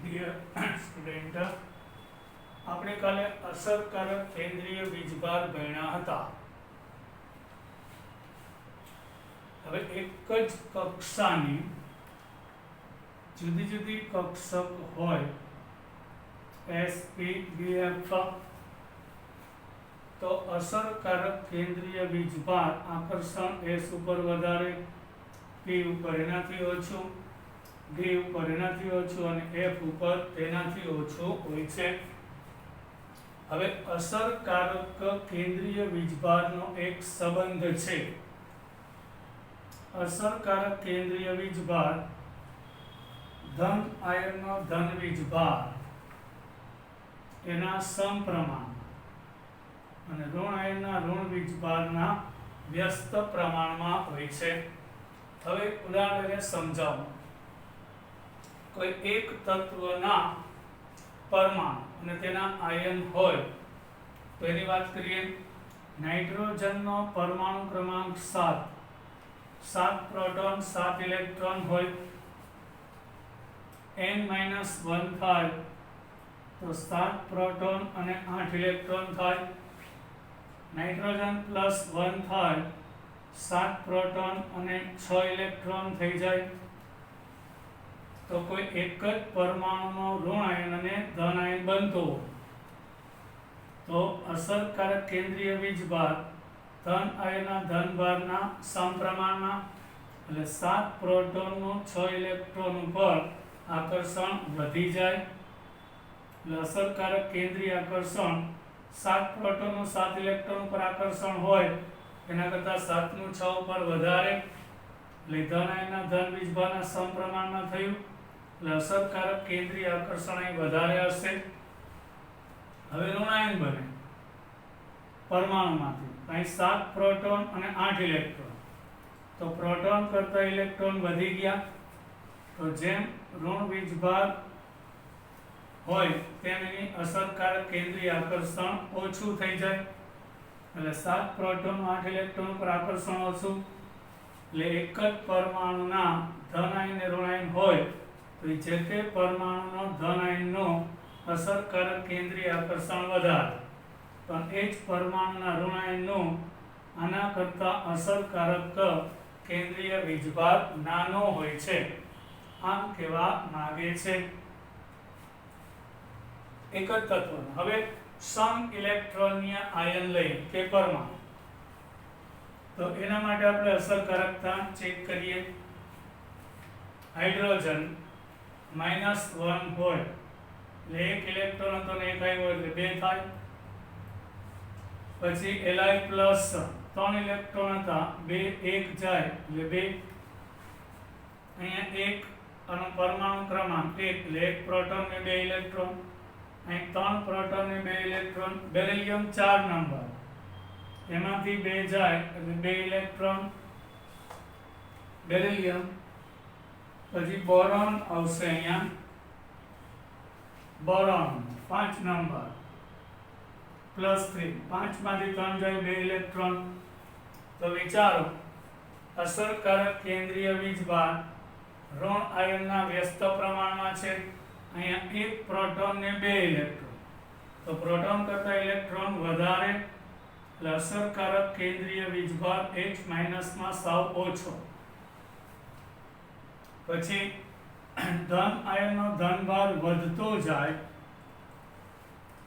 Dear student, આપણે કાલે અસરકારક કેન્દ્રીય વીજભાર ભણ્યા હતા. હવે એક જ કક્ષાની જુદી જુદી કક્ષક હોય S, P, B, F, તો અસરકારક કેન્દ્રીય વીજભાર આકર્ષણ S ઉપર વધારે, P ઉપર એનાથી ઓછું, D ઉપર એનાથી ઓછું અને F ઉપર તેનાથી ઓછું હોય છે. હવે અસરકારક કેન્દ્રીય વીજભારનો એક સંબંધ છે. અસરકારક કેન્દ્રીય વીજભાર ધન આયનનો ધન વીજભાર એના સમપ્રમાણમાં અને ઋણ આયનના ઋણ વીજભારના વ્યસ્ત પ્રમાણમાં હોય છે. હવે ઉદાહરણ તરીકે સમજાવું. કોઈ એક તત્વના પરમાણુ અને તેના આયન હોય તો એની વાત કરીએ. નાઇટ્રોજનનો પરમાણુ ક્રમાંક 7, 7 પ્રોટોન 7 ઇલેક્ટ્રોન હોય. n-1 થાય તો 7 પ્રોટોન અને 8 ઇલેક્ટ્રોન થાય. નાઇટ્રોજન +1 થાય 7 પ્રોટોન અને 6 ઇલેક્ટ્રોન થઈ જાય. તો કોઈ એક જ પરમાણુનો ઋણ આયન અને ધન આયન બનતો તો અસરકારક કેન્દ્રીય વીજભાર ધન આયનના ધન ભારના સમપ્રમાણમાં એટલે 7 પ્રોટોનનું 6 ઇલેક્ટ્રોન ઉપર આકર્ષણ વધી જાય. એટલે અસરકારક કેન્દ્રીય આકર્ષણ 7 પ્રોટોનનું 7 ઇલેક્ટ્રોન ઉપર આકર્ષણ હોય એના કરતાં 7 નું 6 ઉપર વધારે, એટલે ધન આયનના ધન વીજભારના સમપ્રમાણમાં થયું. એટલે અસરકારક કેન્દ્રીય આકર્ષણ અહીં વધારે હશે. હવે ઋણ આયન બને પરમાણુમાંથી, અહીં 7 પ્રોટોન અને 8 ઇલેક્ટ્રોન, તો પ્રોટોન કરતા ઇલેક્ટ્રોન વધી ગયા. તો જેમ ઋણ વીજભાર હોય તેમ એની અસરકારક કેન્દ્રીય આકર્ષણ ઓછું થઈ જાય. એટલે 7 પ્રોટોન 8 ઇલેક્ટ્રોન પર આકર્ષણ ઓછું, એટલે એક જ પરમાણુના ધન આયન અને ઋણ આયન હોય તો જે તે પરમાણુનો ધન આયનનો અસરકારક કેન્દ્રીય આકર્ષણ વધારે, પણ એ જ પરમાણુના ઋણ આયનનું આના કરતાં અસરકારક કેન્દ્રીય વીજભાર નાનો હોય છે. આમ કહેવા માંગે છે. એક જ તત્વનો હવે સમ ઇલેક્ટ્રોનીય આયન લઈએ કે પરમાણુ, તો એના માટે આપણે અસરકારકતા ચેક કરીએ. હાઇડ્રોજન -1 હોય એટલે 1 ઇલેક્ટ્રોન હતો ને 1 આવ્યો એટલે 2 થાય. પછી Li પ્લસ 3 ઇલેક્ટ્રોન હતા, 2 1 જાય એટલે 2. અહીંયા 1 અને પરમાણુ ક્રમાંક 1 એટલે 1 પ્રોટોન ને 2 ઇલેક્ટ્રોન, અહીં 3 પ્રોટોન ને 2 ઇલેક્ટ્રોન. બેરિલિયમ 4 નંબર, એમાંથી 2 જાય એટલે 2 ઇલેક્ટ્રોન બેરિલિયમ. પછી બોરોન આવશે, અહીંયા બોરોન 5 નંબર +3, 5 માંથી 3 જાય 2 ઇલેક્ટ્રોન. તો વિચારો અસરકારક કેન્દ્રીય વીજભાર ઋણ આયનના વ્યસ્ત પ્રમાણમાં છે. અહીંયા 1 પ્રોટોન ને 2 ઇલેક્ટ્રોન, તો પ્રોટોન કરતા ઇલેક્ટ્રોન વધારે, એટલે અસરકારક કેન્દ્રીય વીજભાર H- માં સાવ ઓછો. પછી ધન આયનનો ધન ભાર વધતો જાય,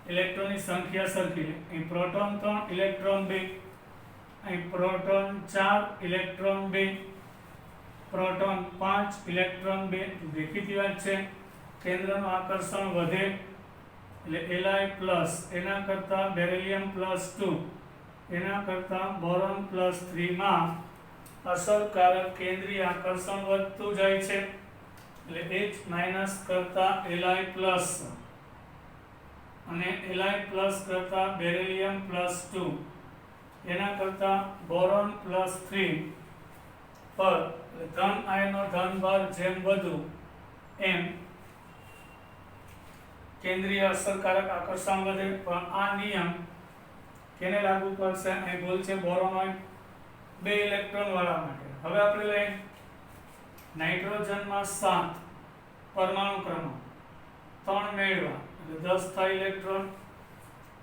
ઇલેક્ટ્રોનની સંખ્યા સરખી. અહીં પ્રોટોન 3 ઇલેક્ટ્રોન 2, અહીં પ્રોટોન 4 ઇલેક્ટ્રોન 2, પ્રોટોન 5 ઇલેક્ટ્રોન 2. દેખીતી વાત છે કેન્દ્રનું આકર્ષણ વધે એટલે Li પ્લસ, એના કરતાં બેરિલિયમ +2, એના કરતાં બોરોન +3 માં અસરકારક કેન્દ્રીય આકર્ષણ વધતું જાય છે. એટલે H- કરતાં Li પ્લસ અને Li પ્લસ કરતાં બેરિલિયમ +2, એના કરતાં બોરોન +3 પર ધન આયનનો ધન ભાર જેમ વધુ એમ કેન્દ્રીય અસરકારક આકર્ષણ વધે. પણ આ નિયમ કેને લાગુ પડશે? અહીં ભૂલ છે, બોરોન હોય 2 ઇલેક્ટ્રોન વાળા માટે. હવે આપણે લઈએ નાઇટ્રોજનમાં 7 પરમાણુ ક્રમાંક 3 મેળવ્યા એટલે 10 થાય ઇલેક્ટ્રોન,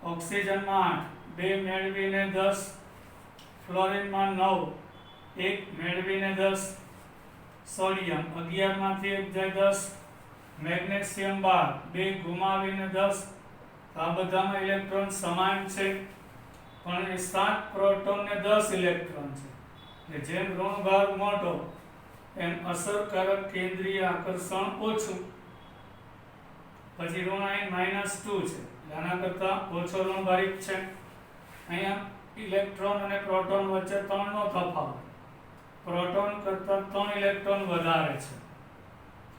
ઓક્સિજનમાં 8 2 મેળવીને 10, ફ્લોરિનમાં 9 1 મેળવીને 10, સોડિયમ 11 માંથી 1 જાય 10, મેગ્નેશિયમ 12 2 ગુમાવીને 10. આ બધામાં ઇલેક્ટ્રોન સમાન છે પણ એ 7 પ્રોટોન ને 10 ઇલેક્ટ્રોન છે. જેમ ઋણ ભાર મોટો એમ અસરકારક કેન્દ્રીય આકર્ષણ ઓછું. પછી ઋણ આયન -2 છે, આના કરતા ઓછો ઋણભારિત છે. અહીંયા ઇલેક્ટ્રોન અને પ્રોટોન વચ્ચે 3 નો તફાવત. પ્રોટોન કરતા 3 ઇલેક્ટ્રોન વધારે છે,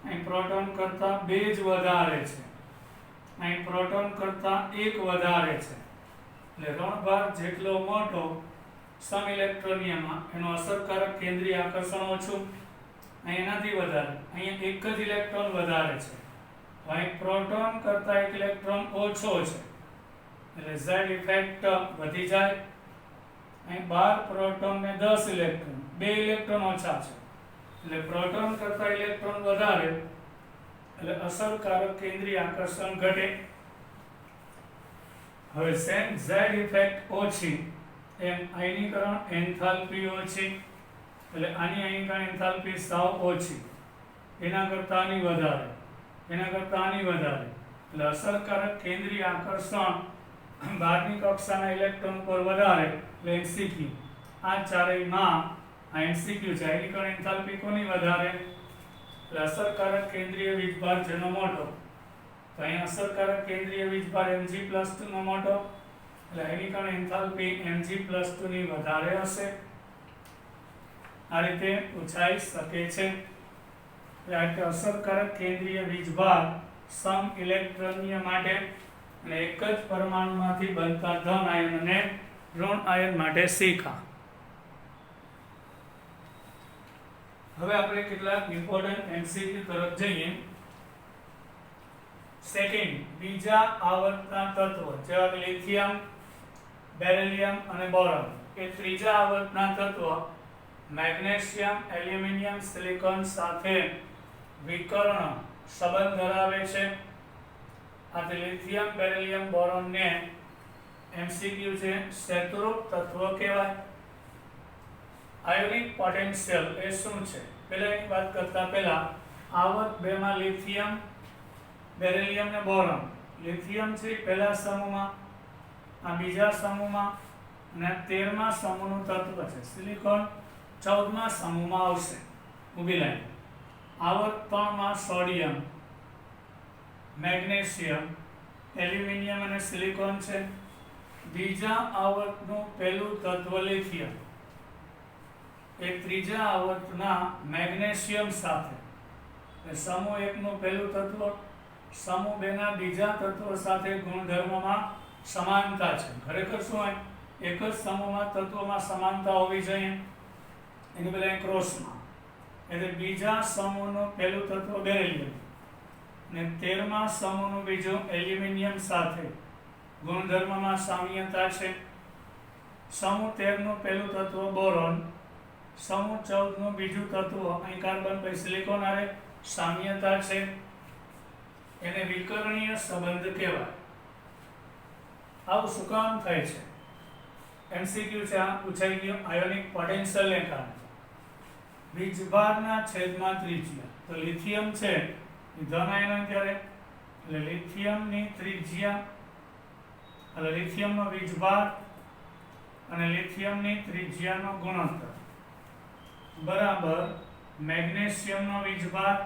અહીં પ્રોટોન કરતા 2 જ વધારે છે, અહીં પ્રોટોન કરતા 1 વધારે છે. એટલે ઋણભાર જેટલો મોટો સમઇલેક્ટ્રોનિયમમાં એનું અસરકારક કેન્દ્રીય આકર્ષણ ઓછું, અહીં એનાથી વધારે, અહીંયા 1 જ ઇલેક્ટ્રોન વધારે છે, અહીં પ્રોટોન કરતા 1 ઇલેક્ટ્રોન ઓછો છે એટલે Z ઇફેક્ટ વધી જાય. અહીં 12 પ્રોટોન ને 10 ઇલેક્ટ્રોન, 2 ઇલેક્ટ્રોન ઓછા છે એટલે પ્રોટોન કરતા ઇલેક્ટ્રોન વધારે એટલે અસરકારક કેન્દ્રીય આકર્ષણ ઘટે. હવે સેમ Z ઇફેક્ટ ઓછી એમ આયનીકરણ એન્થાલ્પી ઓછી એટલે આની આયનીકરણ એન્થાલ્પી સાવ ઓછી, એના કરતા આની વધારે, એના કરતા આની વધારે એટલે અસરકારક કેન્દ્રીય આકર્ષણ બહારની કક્ષાના ઇલેક્ટ્રોન પર વધારે એટલે MCQ. આ ચારેયમાં આ MCQ છે. આયનીકરણ એન્થાલ્પી કોની વધારે એટલે અસરકારક કેન્દ્રીય વીજભાર જેનો મોટો, તો અહીં અસરકારક કેન્દ્રીય વીજભાર Mg+2 નો મોટો એટલે આયનીકરણ એન્થાલ્પી Mg+2 ની વધારે હશે. આ રીતે પૂછાઈ શકે છે. એટલે અસરકારક કેન્દ્રીય વીજભાર સમ ઇલેક્ટ્રોનિય માટે અને એક જ પરમાણુમાંથી બનતા ધન આયન અને ઋણ આયન માટે શીખા. હવે આપણે કેટલાક ઇમ્પોર્ટન્ટ MCQ તરફ જઈએ. સેકન્ડ, બીજા આવર્તના તત્વો જેવા કે લિથિયમ, બેરિલિયમ અને બોરોન એ ત્રીજા આવર્તના તત્વો મેગ્નેશિયમ, એલ્યુમિનિયમ, સિલિકોન સાથે વિકર્ણ સંબંધ ધરાવે છે. આ લિથિયમ, બેરિલિયમ, બોરોન ને MCQ છે શત્રુપ તત્વો કહેવાય. આયોનિક પોટેન્શિયલ એ શું છે પહેલા એની વાત કરતા પહેલા આવર્ત 2 માં લિથિયમ, બેરિલિયમ ને બોરોન. લિથિયમ છે પહેલા સમૂહમાં, આ બીજા સમૂહમાં અને 13મા સમૂહનું તત્વ છે. સિલિકોન 14મા સમૂહમાં આવશે. ઊભી લાઈન. આવર્ત 3 માં સોડિયમ, મેગ્નેશિયમ, એલ્યુમિનિયમ અને સિલિકોન છે. બીજા આવર્તનું પહેલું તત્વ લિથિયમ એ ત્રીજા આવર્તના મેગ્નેશિયમ સાથે, સમૂહ 1 નું પહેલું તત્વ સમૂહ 2 ના બીજા તત્વ સાથે ગુણધર્મમાં સમાનતા છે. ખરેખર શું હોય, એક જ સમૂહમાં તત્વોમાં સમાનતા હોવી જોઈએ, એની બદલે ક્રોસમાં. એટલે બીજા સમૂહનું પહેલું તત્વ બેરિલિયમ અને 13મા સમૂહનું બીજું એલ્યુમિનિયમ સાથે ગુણધર્મમાં સામ્યતા છે. સમૂહ 13 નું પહેલું તત્વ બોરોન, સમૂહ 14 નું બીજું તત્વ અહીં કાર્બન પછી સિલિકોન આરે સામ્યતા છે. એને વિકર્ણીય સંબંધ કહેવાય. આવું શું કામ થાય છે? MCQ છે, આ પૂછાઈ ગયો. આયોનિક પોટેન્શિયલ ને કારણે વીજભારના છેદમાં ત્રિજ્યા. તો લિથિયમ છે એ ધન આયન ત્યારે એટલે લિથિયમની ત્રિજ્યા એટલે લિથિયમનો વીજભાર અને લિથિયમની ત્રિજ્યાનો ગુણોત્તર બરાબર મેગ્નેશિયમનો વીજભાર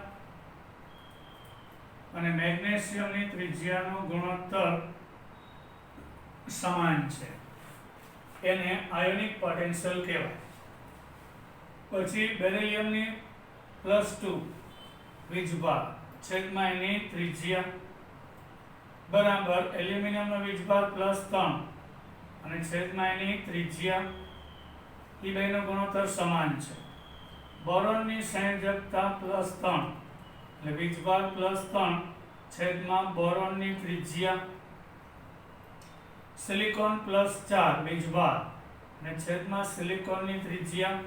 અને મેગ્નેશિયમની ત્રિજ્યાનો ગુણોત્તર સમાન છે. એને આયોનિક પોટેન્શિયલ કહેવાય. પછી બેરિલિયમની +2 વીજભાર છેદમાં એની ત્રિજ્યા બરાબર એલ્યુમિનિયમનો વીજભાર +3 અને છેદમાં એની ત્રિજ્યા, એ બેનો ગુણોત્તર સમાન છે. બોરોનની સંયોજકતા +3 એટલે વીજભાર +3 છેદમાં બોરોનની ત્રિજ્યા, સિલિકોન +4 વીજભાર અને છેદમાં સિલિકોનની ત્રિજ્યા,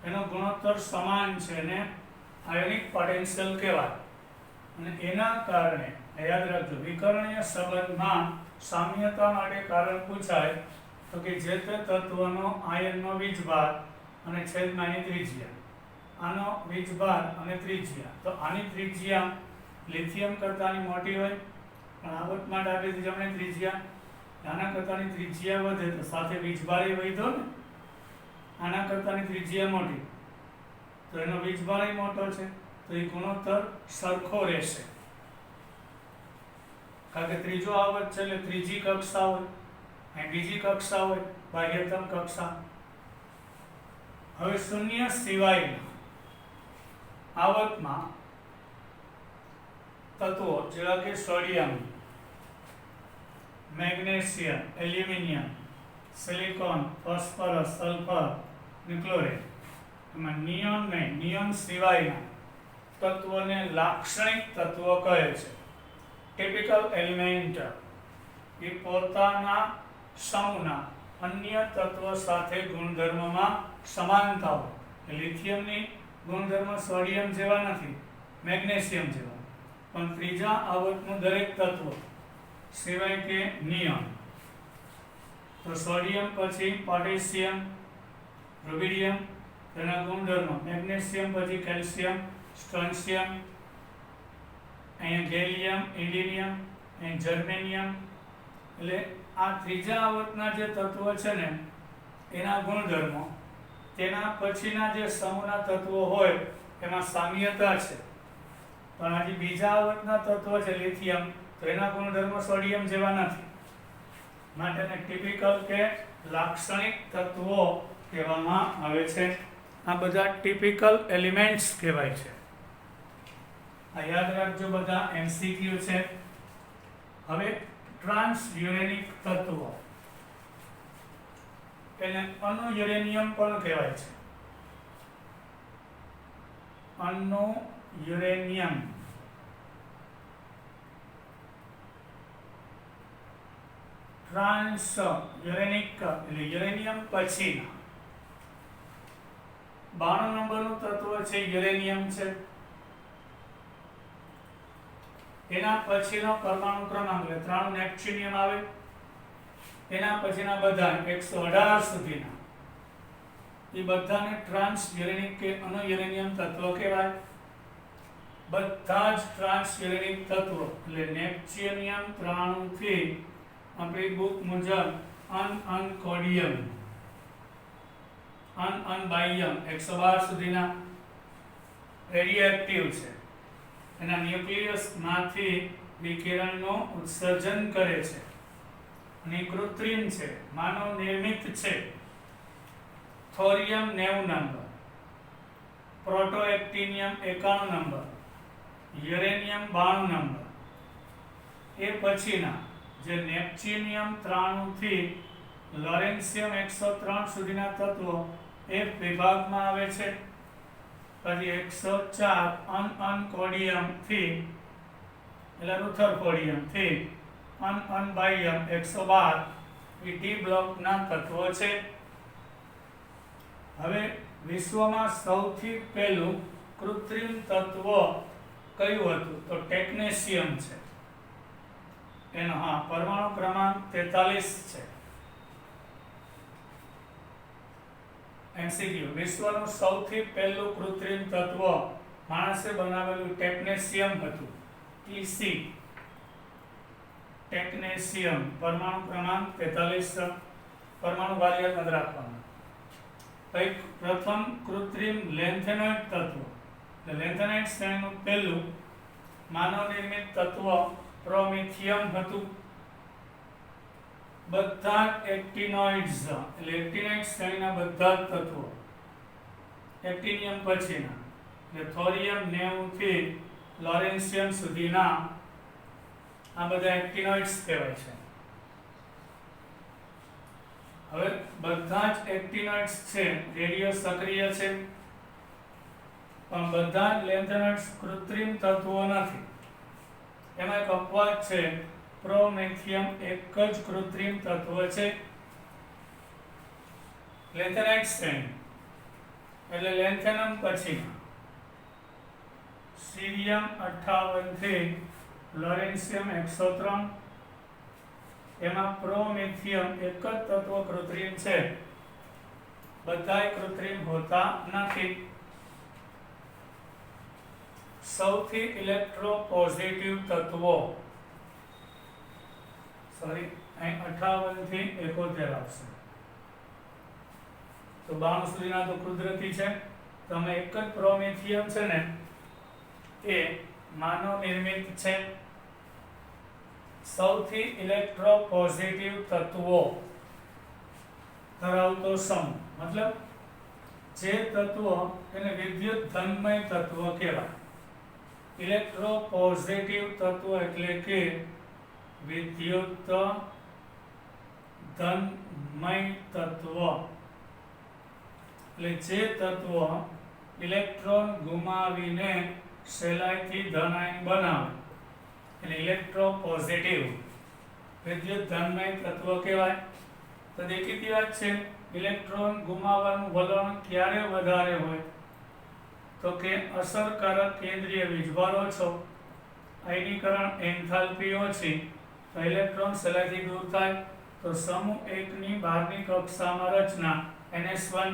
એનો ગુણોત્તર સમાન છે ને આયોનિક પોટેન્શિયલ કહેવાય. અને એના કારણે યાદ રાખજો વિકર્ણીય સંબંધમાં સામ્યતા માટે કારણ પૂછાય તો કે જે તે તત્વનો આયનનો વીજભાર અને છેદમાં એની ત્રિજ્યા. આનો વીજભાર અને ત્રિજ્યા, તો આની ત્રિજ્યા લિથિયમ કરતાની મોટી હોય પણ આવર્તમાં ડાબેથી જમણે ત્રિજ્યા, આના કરતાની ત્રિજ્યા વધે તો સાથે વીજભાર વધ્યો ને, આના કરતાની ત્રિજ્યા મોટી તો એનો વીજભાર મોટો છે તો એ ગુણોત્તર સરખો રહેશે. કારણ કે ત્રીજો આવર્ત છે એટલે ત્રીજી કક્ષા હોય, અહીં બીજી કક્ષા હોય, બાહ્યતમ કક્ષા. હવે શૂન્ય સિવાયના આવર્તમાં તત્વો જેવા કે sodium, magnesium, aluminium, silicon, phosphorus, sulphur અને ક્લોરીન, એમાં નિયોન સિવાયના તત્વોને લાક્ષણિક તત્વો કહે છે. ટિપિકલ એલિમેન્ટ એ પોતાના સમૂહના અન્ય તત્વો સાથે ગુણધર્મમાં સમાનતા હોય. લિથિયમની ગુણધર્મ સોડિયમ જેવા નથી, મેગ્નેશિયમ જેવા, પણ ત્રીજા આવર્તનું દરેક તત્વ સિવાય કે નિયોન. તો સોડિયમ પછી પોટેશિયમ, રૂબિડિયમ તેના ગુણધર્મ, મેગ્નેશિયમ પછી કેલ્શિયમ, સ્ટ્રોન્શિયમ, અહીંયા ગેલિયમ, ઇન્ડિનિયમ, અહીં જર્મેનિયમ. એટલે આ ત્રીજા આવર્તના જે તત્વો છે ને એના ગુણધર્મો તેના પછીના જે સમૂહના તત્વો હોય એમાં સામ્યતા છે, પણ આજે બીજા આવર્તના તત્વો છે લિથિયમ તો એના ગુણધર્મો સોડિયમ જેવા નથી, માટે એને ટિપિકલ કે લાક્ષણિક તત્વો કહેવામાં આવે છે. આ બધા ટિપિકલ એલિમેન્ટ્સ કહેવાય છે. આ યાદ રાખજો, બધા એમસીક્યુ છે. હવે ટ્રાન્સયુરેનિક તત્વો એને અણુયુરેનિયમ પણ કહેવાય છે. અણુયુરેનિયમ ટ્રાન્સયુરેનિક એટલે યુરેનિયમ પછીના 92 નંબરનું તત્વ છે યુરેનિયમ છે. એના પછીનો પરમાણુ ક્રમાંક એટલે 93 નેપ્ચ્યુનિયમ આવે, એના પછીના બધા 118 સુધીના એ બધાને ટ્રાન્સયુરેનિક કે અણુયુરેનિયમ તત્વો કહેવાય. બધા જ ટ્રાન્સયુરેનિક તત્વો એટલે નેપ્ચ્યુનિયમ 93 થી આપણી બુક મુજબ અનકોડિયમ, અનબાયમ 112 સુધીના રેડિયોએક્ટિવ છે. એના ન્યુક્લિયસ માંથી વિકિરણનું ઉત્સર્જન કરે છે અને કૃત્રિમ છે, માનવ નિર્મિત છે. થોરિયમ 90 નંબર, પ્રોટોએક્ટિનિયમ 91 નંબર, યુરેનિયમ 92 નંબર. એ પછીના જે નેપ્ચ્યુનિયમ 93 થી લોરેન્સિયમ 103 સુધીના તત્વો એ વિભાગમાં આવે છે. પછી 104 અનકોડિયમ થી એટલે રુથરફોર્ડિયમ થી અનબાયમ 112 એ ડી બ્લોકના તત્વો છે. હવે વિશ્વમાં સૌથી પહેલું કૃત્રિમ તત્વ કયું હતું તો ટેકનેશિયમ છે. એનો પરમાણુ ક્રમાંક 43 છે. એમસીક્યુ વિશ્વનું સૌથી પહેલું કૃત્રિમ તત્વ માણસે બનાવેલું ટેકનેશિયમ હતું, ટીસી. ટેકનેશિયમ પરમાણુ ક્રમાંક 43, પરમાણુ વારી યાદ રાખવાનું. પ્રથમ કૃત્રિમ લેન્થેનોઇડ તત્વ એટલે લેન્થેનોઇડ શ્રેણીનું પહેલું માનવ નિર્મિત તત્વ પ્રોમિથિયમ હતું. બધા એક્ટિનોઇડ્સ એટલે એક્ટિનોઇડ શ્રેણીના બધા તત્વો એક્ટિનિયમ પછીના એટલે થોરિયમ 90 થી લોરેન્સિયમ સુધીના આ બધા એક્ટિનોઇડ્સ કહેવાય છે. હવે બધા જ એક્ટિનોઇડ્સ છે રેડિયો સક્રિય છે, પણ બધા જ લેન્થેનોઇડ્સ કૃત્રિમ તત્વો નથી. એમાં એક અપવાદ છે, પ્રોમેથિયમ એક જ કૃત્રિમ તત્વ છે. લેન્થેનાઇટ શ્રેણી એટલે લેન્થેનમ પછીના સીરિયમ 58 થી લોરેન્સિયમ 103, એમાં પ્રોમેથિયમ એક જ તત્વ કૃત્રિમ છે, બધાય કૃત્રિમ હોતા નથી. સૌથી ઇલેક્ટ્રોપોઝિટિવ તત્વો, સોરી અહીં 58 થી 71 આવશે, તો 92 સુધીના તો કુદરતી છે. તમે એક જ પ્રોમેથિયમ છે ને એ માનવ નિર્મિત છે. સૌથી ઇલેક્ટ્રોપોઝિટિવ તત્વો ધરાવતો સમૂહ, મતલબ જે તત્વો એને વિદ્યુત ધનમય તત્વ કહેવાય. ઇલેક્ટ્રોપોઝિટિવ તત્વ એટલે કે વિદ્યુત ધનમય તત્વ, એટલે જે તત્વ ઇલેક્ટ્રોન ગુમાવીને સહેલાઈથી ધન આયન બનાવે એટલે ઇલેક્ટ્રોપોઝિટિવ વિદ્યુત ધનમય તત્વ કહેવાય. તો દેખીતી વાત છે, ઇલેક્ટ્રોન ગુમાવવાનું વલણ ક્યારે વધારે હોય તો કે અસરકારક કેન્દ્રીય વીજભાર ઓછો, આયનીકરણ એન્થાલ્પી ઓછી, તો ઇલેક્ટ્રોન સહેલાઈથી દૂર થાય. તો સમૂહ 1 ની બહારની કક્ષામાં રચના NS1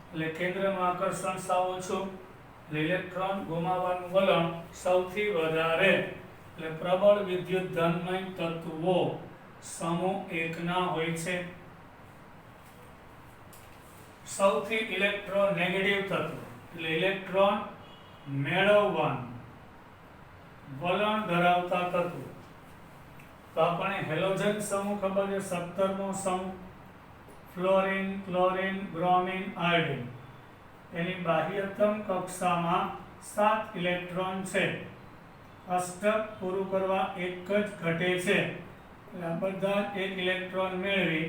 એટલે કેન્દ્રમાં આકર્ષણ સાવ ઓછું, એટલે ઇલેક્ટ્રોન ગુમાવવાનું વલણ સૌથી વધારે, એટલે પ્રબળ વિદ્યુત ધનમય તત્વો સમૂહ 1 ના હોય છે. સૌથી ઇલેક્ટ્રોનેગેટિવ તત્વો એટલે ઇલેક્ટ્રોન મેળવવાનું વલણ ધરાવતા તત્વો, તો આપણે હેલોજન સમૂહ ખબર છે, 17મો સમૂહ, ફ્લોરિન, ક્લોરિન, બ્રોમિન, આયોડિન, એની બાહ્યતમ કક્ષામાં 7 ઇલેક્ટ્રોન છે. અષ્ટક પૂરું કરવા એક જ ઘટે છે, એટલે આ બધા એક ઇલેક્ટ્રોન મેળવી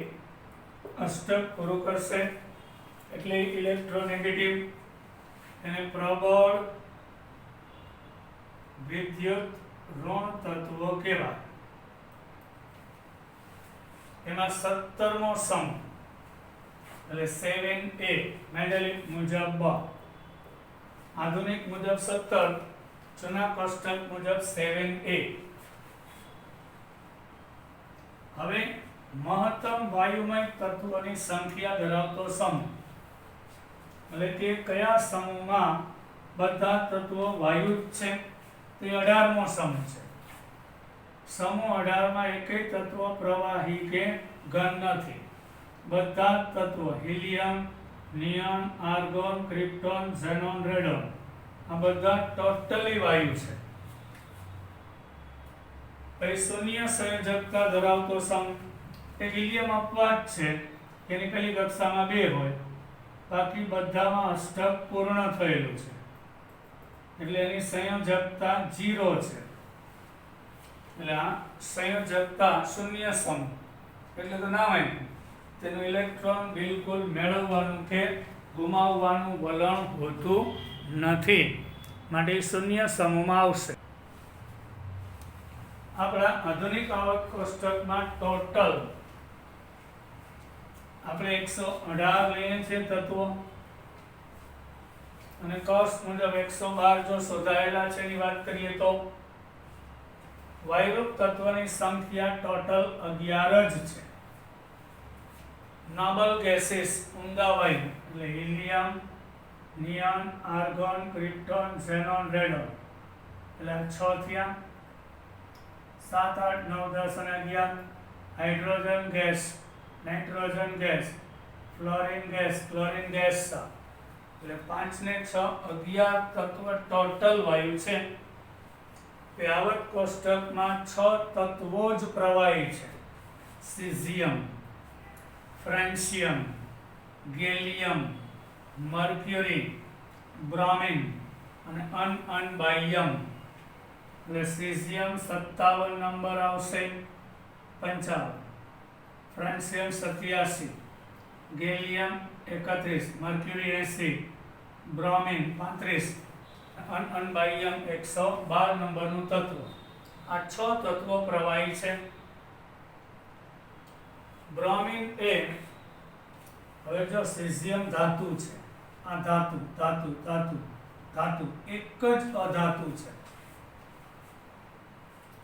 અષ્ટક પૂરું કરશે, એટલે ઇલેક્ટ્રોનેગેટિવ, એને પ્રબળ વિદ્યુત ઋણ તત્વ કહેવાય. એમાં 17મો સમૂહ એટલે 7A મેન્ડેલિક મુજબ, આધુનિક મુજબ 17, જૂના કોષ્ટક મુજબ 7A. હવે મહત્તમ વાયુમય તત્વોની સંખ્યા ધરાવતો સમૂહ, એટલે કે કયા સમૂહમાં બધા તત્વો વાયુ છે, તે 18મો સમૂહ છે. સમૂહ 18 માં એકેય તત્વ પ્રવાહી કે ઘન નથી. બધા તત્વો helium, neon, argon, krypton, xenon, radon આ બધા ટોટલી વાયુ છે. પછી શૂન્ય સંયોજકતા ધરાવતો સમૂહ, એ હિલિયમ અપવાદ છે, એની પેલી કક્ષામાં 2 હોય, બાકી બધામાં અષ્ટક પૂર્ણ થયેલું છે, એટલે એની સંયોજકતા 0 છે. એટલે આ સંયોજકતા શૂન્ય સમૂહ એટલે તો નામ આપ્યું, તેનું ઇલેક્ટ્રોન બિલકુલ મેળવવાનું કે ગુમાવવાનું વલણ હોતું નથી, માટે શૂન્ય સમૂહમાં આવશે. આપણા આધુનિક આવર્ત કોષ્ટકમાં ટોટલ આપણે 118 લઈએ છીએ તત્વો, અને કોષ્ટ મુજબ 112 જો શોધાયેલા છે એની વાત કરીએ તો વાયુરૂપ તત્વની સંખ્યા ટોટલ 11 જ છે. નોબલ ગેસીસ ઊંડા વાયુ એટલે helium, neon, argon, krypton, xenon, radon એટલે 6 થયા. 7, 8, 9, 10 અને 11 hydrogen gas, nitrogen gas, fluorine gas, chlorine gas, એટલે 5 ને 6 11 તત્વ ટોટલ વાયુ છે. આવર્ત કોષ્ટકમાં 6 તત્વો જ પ્રવાહી છે: સીઝિયમ, ફ્રેન્સિયમ, ગેલિયમ, મર્ક્યુરી, બ્રોમિન અને અનબાહ્યમ. એટલે સીઝિયમ 57 નંબર આવશે, 55, ફ્રેન્સિયમ 87, ગેલિયમ 31, મર્ક્યુરી 80, બ્રોમિન 35, અનબાહ્યમ 112 નંબરનું તત્વ. આ 6 તત્વો પ્રવાહી છે. બ્રોમિન એ, હવે જો સીઝિયમ ધાતુ છે, આ ધાતુ ધાતુ, એક જ અધાતુ છે.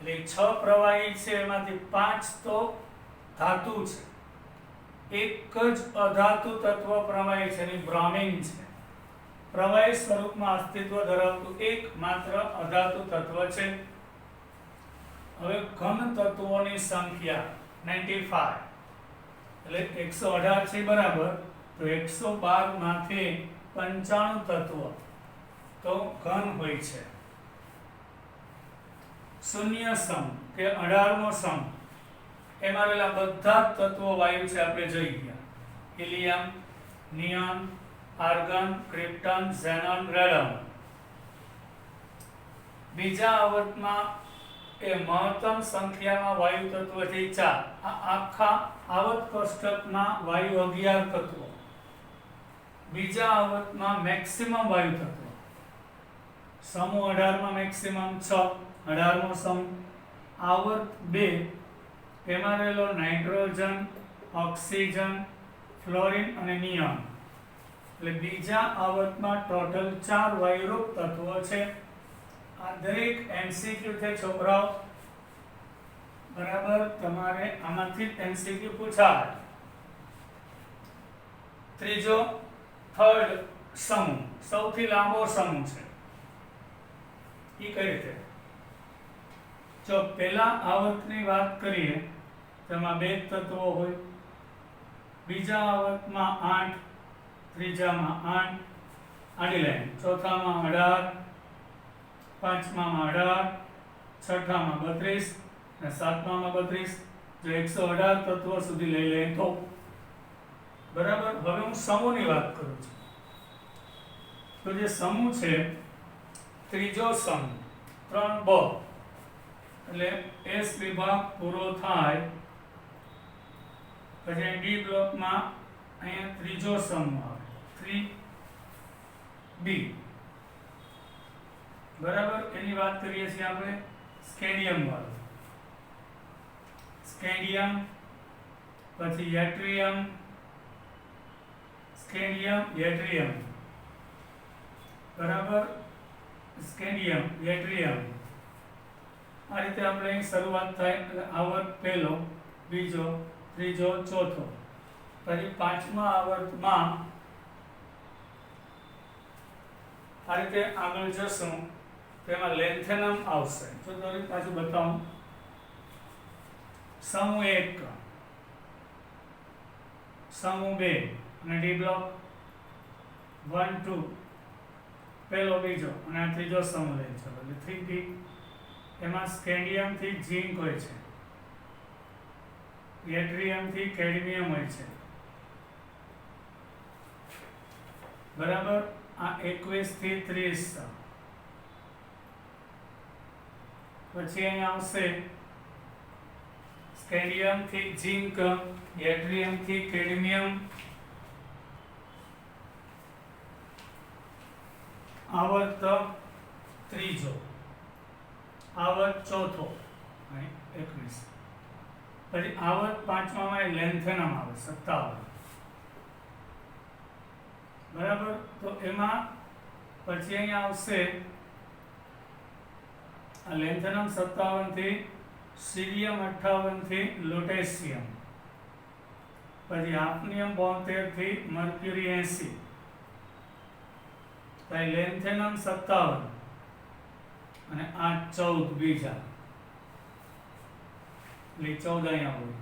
એટલે 6 પ્રવાહી છે એમાંથી 5 તો ધાતુ છે. એક જ અધાતુ તત્વ પ્રવાહી છે, એની બ્રોમિન છે. પ્રવાહી સ્વરૂપમાં અસ્તિત્વ ધરાવતું એકમાત્ર અધાતુ તત્વ છે. હવે ઘન તત્વોની સંખ્યા 95, એટલે 118 છે બરાબર, તો 112 માંથી 95 તત્વો તો ઘન હોય છે. શૂન્ય સમ કે 18મો સમ, એમાં રહેલા બધા જ તત્વો વાયુ છે આપણે જોઈ ગયા. Helium, neon, argon, krypton, xenon, radon. બીજા આવર્તમાં એ મહત્તમ સંખ્યામાં વાયુ તત્વ છે 4. આ આખા આવર્ત કોષ્ટકમાં વાયુ 11 તત્વો. બીજા આવર્તમાં મેક્સિમમ વાયુ તત્વ સમૂહ 18 માં મેક્સિમમ 6, 18મો સમ. આવર્ત 2 એમાં રહેલો નાઇટ્રોજન, ઓક્સિજન, ફ્લોરિન અને નિયોન. એટલે બીજા આવર્તમાં ટોટલ 4 વાયુરૂપ તત્વો છે. આ દરેક એમસીક્યુ છે છોકરાઓ, બરાબર. તમારે આમાંથી એમસીક્યુ પૂછાય. ત્રીજો થર્ડ સમૂહ સૌથી લાંબો સમૂહ છે. એ કઈ રીતે? જો પહેલા આવર્તની વાત કરીએ તેમાં 2 તત્વો હોય, બીજા આવર્તમાં 8, ત્રીજામાં 8 આડી લાઈન, ચોથામાં 18, પાંચમામાં 18, છઠ્ઠામાં 32 અને સાતમામાં 32. જો 118 તત્વો સુધી લઈ લઈએ તો બરાબર. હવે હું સમૂહની વાત કરું છું. તો જે સમૂહ છે, ત્રીજો સમૂહ 3બ, એટલે એસ વિભાગ પૂરો થાય પછી ડી બ્લોકમાં અહીંયા ત્રીજો સમૂહ આવે 3b, બરાબર. એની વાત કરીએ છીએ આપણે સ્કેન્ડિયમ વાળું. સ્કેન્ડિયમ, પછી યટ્રિયમ, સ્કેન્ડિયમ, યટ્રિયમ, બરાબર. સ્કેન્ડિયમ, યટ્રિયમ, આ રીતે આપણે અહીં શરૂઆત થાય. એટલે આવર્ત પહેલો, બીજો, ત્રીજો, ચોથો. પછી પાંચમા આવર્તમાં આ રીતે આગળ જશું તો એમાં લેન્થેનમ આવશે. તો દરેક પાછું બતાવું. સમૂહ 1, સમૂહ 2 અને ડી બ્લોક 1, 2, પહેલો, બીજો અને આ ત્રીજો સમૂહ લે છે એટલે 3b. એમાં સ્કેન્ડિયમ થી ઝિંક હોય છે, યટ્રિયમ થી કેડમિયમ હોય છે, બરાબર. આ 21 થી 30. પછી અહીંયા આવશે સ્કેન્ડિયમ થી ઝિંક, યટ્રિયમ થી કેડમિયમ, આવર્ત ત્રીજો, આવર્ત ચોથો 21. પછી આવર્ત પાંચમામાં લેન્થેનમ આવે 57, બરાબર. તો એમાં પછી અહીંયા આવશે આ લેન્થેનમ 57 થી સીરિયમ 58 થી લુટેશિયમ, પછી હાફનિયમ 72 થી મર્ક્યુરી 80. પછી લેન્થેનમ 57 અને આ 14 બીજા, એટલે 14 અહીંયા હોય.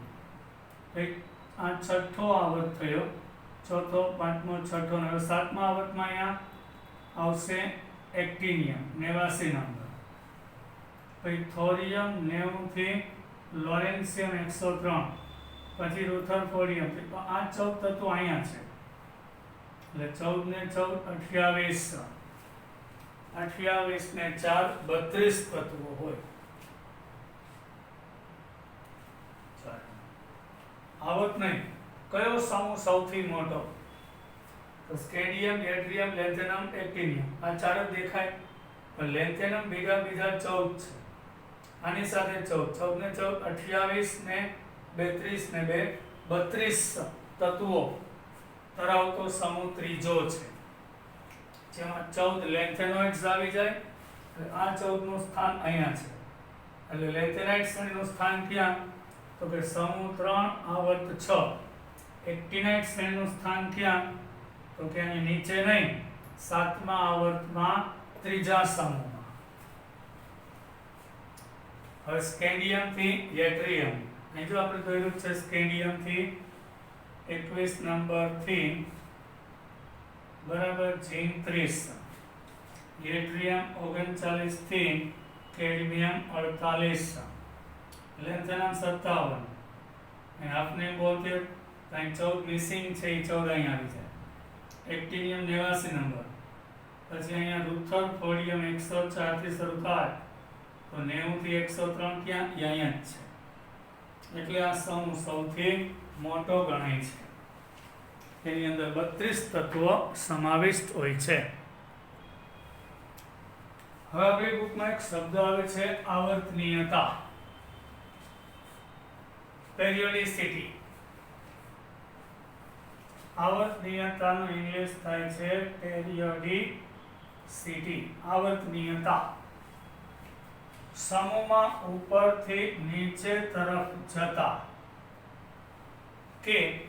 આ છઠ્ઠો આવર્ત થયો, ચોથો, પાંચમો, છઠ્ઠો અને સાતમા આવર્તમાં અહીંયા આવશે એક્ટિનિયમ 89 નંબર. પછી થોરિયમ 90 થી લોરેન્સિયમ 103, પછી રુથરફોર્ડિયમ. તો આ 14 તત્વો અહીંયા છે. એટલે 14 ને 14 28 ને 4 32 તત્વો હોય. આવર્ત નહીં, કયો સમૂહ સૌથી મોટો? તો સ્કેન્ડિયમ, યટ્રિયમ, લેન્થેનમ, એક્ટિનિયમ, આ 4 જ દેખાય. પણ લેન્થેનમ બીજા 14 છે. આની સાથે 14 ને 14 28 ને 32 ને 2 32 તત્વો ધરાવતો સમૂહ ત્રીજો છે. જેમાં 14 લેન્થેનોઇડ્સ આવી જાય એટલે આ 14 નું સ્થાન અહીંયા છે એટલે લેન્થેનાઇડ શ્રેણીનું સ્થાન ક્યાં તો કે સમૂહ 3 આવર્ત 6 એક્ટિનાઇડ શ્રેણીનું સ્થાન ક્યાં તો કે અહીં નીચે નહીં 7મા આવર્તમાં ત્રીજા સમૂહમાં હવે સ્કેન્ડિયમ થી યેટ્રિયમ અહીં જો આપણે જોયું છે સ્કેન્ડિયમ થી 21 નંબર થી બરાબર ઝીંક 30 યેટ્રિયમ 39 થી કેડમિયમ 48 લેન્થેનમ 57 અહીં હાફને બોલતી અહીં 14 મિસિંગ છે એ 14 અહીં આવી જાય એક્ટિનિયમ 89 નંબર પછી અહીંયા રુથરફોર્ડિયમ 104 થી શરૂ થાય તો 90 થી 103 ક્યાં અહીંયા જ છે એટલે આ સમૂહ સૌથી મોટો ગણાય છે તેની અંદર 32 તત્વો સમાવિષ્ટ હોય છે હવે આપણી બુકમાં એક શબ્દ આવે છે આવર્તનીયતા પેરિયોડિસિટી આવર્તનીયતાનું ઇંગ્લિશ થાય છે પેરિયોડિસિટી આવર્તનીયતા સમૂહમાં ઉપરથી નીચે તરફ જતા કે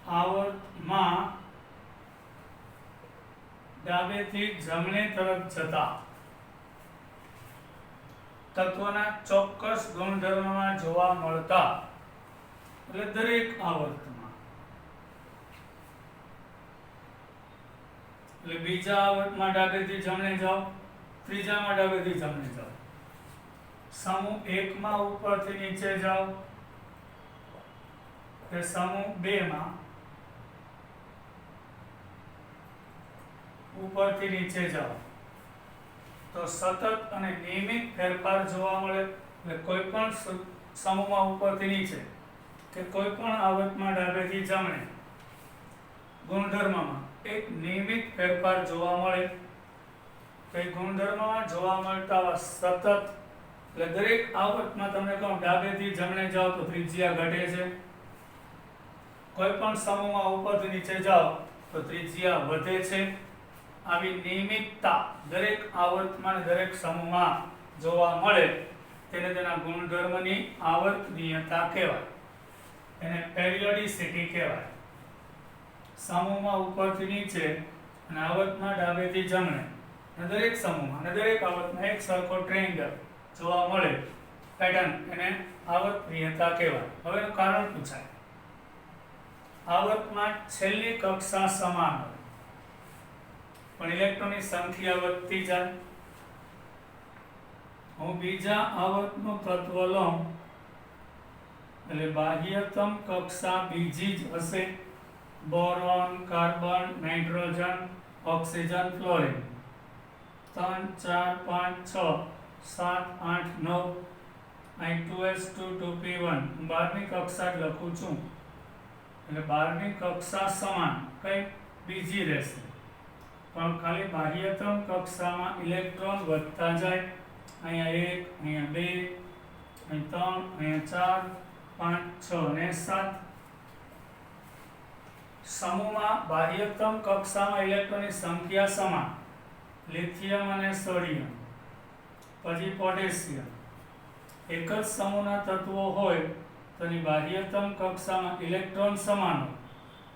આવર્તમાં ડાબેથી જમણે તરફ જતા તત્વના ચોક્કસ ગુણધર્મમાં જોવા મળતા એટલે દરેક આવર્તમાં એટલે બીજા આવર્તમાં ડાબેથી જમણે જાઓ ત્રીજામાં ડાબેથી જમણે જાઓ સમૂહ 1 માં ઉપરથી નીચે જાઓ કે સમૂહ 2 માં ઉપરથી નીચે જાઓ તો સતત અને નિયમિત ફેરફાર જોવા મળે એટલે કોઈ પણ સમૂહમાં ઉપરથી નીચે કે કોઈ પણ આવર્તમાં ડાબેથી જમણે ગુણધર્મમાં એક નિયમિત ફેરફાર જોવા મળે તો એ ગુણધર્મમાં જોવા મળતા સતત એટલે દરેક આવર્તમાં તમને કહું ડાબેથી જમણે જાઓ તો ત્રિજ્યા ઘટે છે કોઈ પણ સમૂહમાં ઉપરથી નીચે જાઓ તો ત્રિજ્યા વધે છે આવી નિયમિતતા દરેક આવર્તમાં અને દરેક સમૂહમાં જોવા મળે તેને તેના ગુણધર્મની આવર્તનીયતા કહેવાય એને પેરિયોડિસિટી કહેવાય સમૂહમાં ઉપરથી નીચે અને આવર્તમાં ડાબેથી જમણે અને દરેક સમૂહમાં અને દરેક આવર્તમાં એક સરખો ટ્રાયેંગલ જોવા મળે પેટર્ન એને આવર્તનીયતા કહેવાય હવે એનું કારણ પૂછાય આવર્તમાં છેલ્લી કક્ષા સમાન હોય પણ ઇલેક્ટ્રોનની સંખ્યા વધતી જાય હું બીજા આવર્તનું તત્વ લઉં એટલે બાહ્યતમ કક્ષા બીજી જ હશે boron carbon nitrogen oxygen fluorine 3 4 5 6 7 8 9 અહીં 2s2 2p1 12મી કક્ષા જ લખું છું એટલે 12મી કક્ષા સમાન કઈ બીજી રહેશે પણ ખાલી બાહ્યતમ કક્ષામાં ઇલેક્ટ્રોન વધતા જાય અહીંયા 1 અહીંયા 2 અહીં 3 અહીંયા 4 5 6 અને 7 સમૂહમાં બાહ્યતમ કક્ષામાં ઇલેક્ટ્રોનની સંખ્યા સમાન લિથિયમ અને સોડિયમ પછી પોટેશિયમ એક જ સમૂહના તત્વો હોય તો એની બાહ્યતમ કક્ષામાં ઇલેક્ટ્રોન સમાન હોય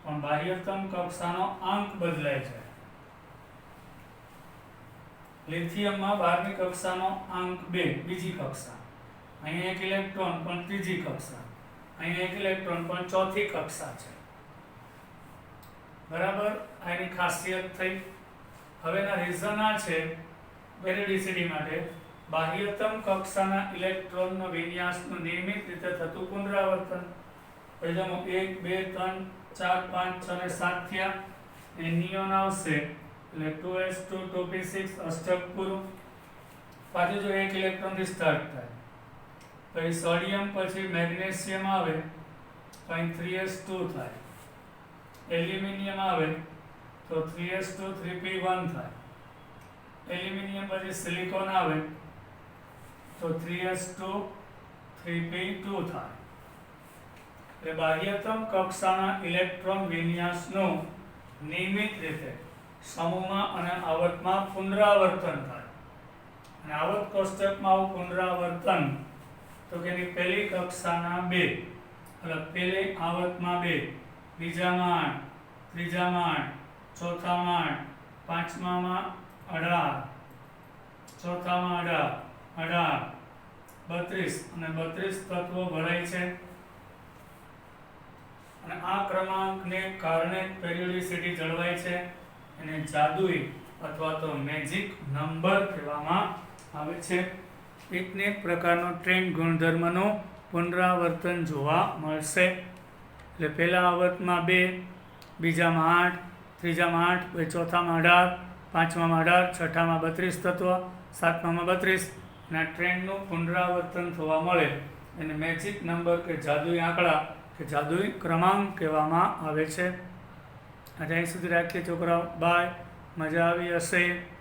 પણ બાહ્યતમ કક્ષાનો આંક બદલાય છે લિથિયમમાં 12મી કક્ષાનો આંક 2 બીજી કક્ષા અહીંયા એક ઇલેક્ટ્રોન પણ ત્રીજી કક્ષા અહીંયા એક ઇલેક્ટ્રોન પણ ચોથી કક્ષા છે બરાબર આની ખાસિયત થઈ હવેના રીઝન આ છે પેરિયોડિસિટી માટે બાહ્યતમ કક્ષાના ઇલેક્ટ્રોનનો વિન્યાસનું નિયમિત રીતે થતું પુનરાવર્તન પહેલામાં 1 2 3 4 5 6 અને 7 થયા એ નિયોન આવશે એટલે 2s2 2p6 અષ્ટક પૂરું પાછું જો એક ઇલેક્ટ્રોનથી સ્ટાર્ટ થાય તો એ સોડિયમ પછી મેગ્નેશિયમ આવે તો અહીં 3s2 થાય એલ્યુમિનિયમ આવે તો 3s2 3p1 થાય એલ્યુમિનિયમ પછી સિલિકોન આવે તો 3s2 3p2 થાય એટલે બાહ્યતમ કક્ષાના ઇલેક્ટ્રોન વિન્યાસનું નિયમિત રીતે સમૂહમાં અને આવર્તમાં પુનરાવર્તન થાય. અને આવર્ત કોષ્ટકમાં આવું પુનરાવર્તન તો કે એની પહેલી કક્ષાના 2 એટલે પહેલી આવર્તમાં 2, બીજામાં 8, ત્રીજામાં 8, ચોથામાં 8, પાંચમામાં 18, ચોથામાં 18, 32 અને 32 તત્વો ભરાય છે. અને આ ક્રમાંકને કારણે પેરિયોડિસિટી જળવાય છે. એને જાદુઈ અથવા તો મેજિક નંબર કહેવામાં આવે છે. એકને એક પ્રકારનો ટ્રેન્ડ ગુણધર્મનું પુનરાવર્તન જોવા મળશે. એટલે પહેલા આવર્તમાં 2, બીજામાં 8, ત્રીજામાં 8, પછી ચોથામાં 18, પાંચમામાં 18, છઠ્ઠામાં 32 તત્વ, સાતમામાં 32 અને આ ટ્રેન્ડનું પુનરાવર્તન થવા મળે એને મેજિક નંબર કે જાદુઈ આંકડા કે જાદુઈ ક્રમાંક કહેવામાં આવે છે. આજે અહીં સુધી રાખીએ છોકરાઓ. બાય. મજા આવી હશે.